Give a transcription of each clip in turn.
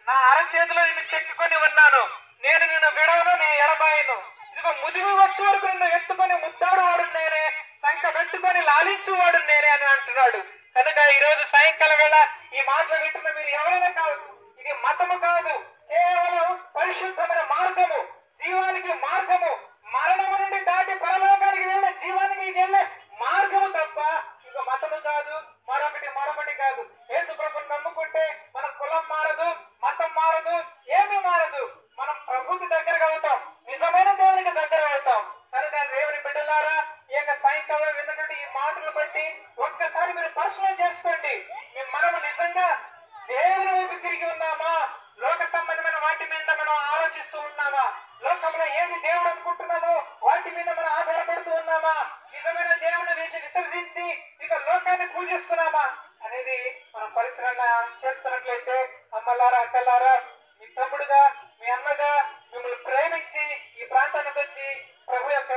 నా అరచేతిలో నిన్ను చెక్కుకొని ఉన్నాను, నేను నిన్ను విడవను, నీ ఎడబాయను. ఇదిగో ముదిమి వచ్చే వరకు నిన్ను ఎత్తుకొని ముద్దాడువాడు నేనే, సంఖ్య పెట్టుకొని లాలించువాడు నేనే అని అంటున్నాడు. కనుక ఈ రోజు సాయంకాలం వేళ ఈ మాటలు వింటున్న మీరు ఎవరైనా కావచ్చు, ఇది మతము కాదు, కేవలం పరిశుద్ధమైన మార్గము, జీవానికి మార్గము, మరణము నుండి దాటి పరలోకానికి వెళ్ళే జీవానికి వెళ్ళే మార్గము తప్ప ఇక మతము కాదు, మరొకటి కాదు. యేసు ప్రభువుని నమ్ముకుంటే మన కులం మారదు, మతం మారదు, ఏమీ మారదు. మనం ప్రభువుకి దగ్గరగా అవుతాం, నిజమైన దేవునికి దగ్గర అవుతాం. కనుక దేవుని బిడ్డలారా, ఈ యొక్క సాయంకాలం విన్నటువంటి ఈ మాటలు బట్టి ఒక్కసారి మీరు పరిశీలన చేసుకోండి. మనము నిజంగా దేవుని వైపు తిరిగి ఉన్నామా, లోక సంబంధమైన వాటి మీద మనం ఆలోచిస్తూ ఉన్నామా, లోకంలో ఏది దేవుడు అనుకుంటున్నామో వాటి మీద మనం ఆధారపడుతూ ఉన్నామా, నిజమైన దేవుని విసర్జించి ఇక లోకాన్ని పూజిస్తున్నామా అనేది మనం పరిశీలన చేస్తున్నట్లయితే, అమ్మలారా, అక్కలారా, మీ తమ్ముడుగా, మీ అన్నగా మిమ్మల్ని ప్రేమించి ఈ ప్రాంతానికి వచ్చి ప్రభు యొక్క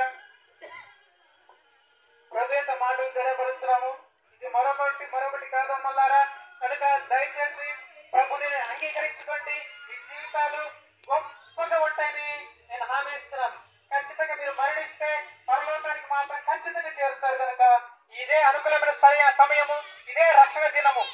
మాటలు తెలియపరుస్తున్నాము. ఇది మరొకటి కాదు అమ్మలారా. కనుక దయచేసి ప్రభుని అంగీకరించుకోండి. మీ జీవితాలు గొప్పగా ఉంటాయని నేను హామీ ఇస్తున్నాను. ఖచ్చితంగా మీరు మరణిస్తే పరలోకానికి మాత్రం ఖచ్చితంగా చేరుతారు. కనుక ఇదే అనుకూలమైన సమయము, ఇదే రక్షణ దినము.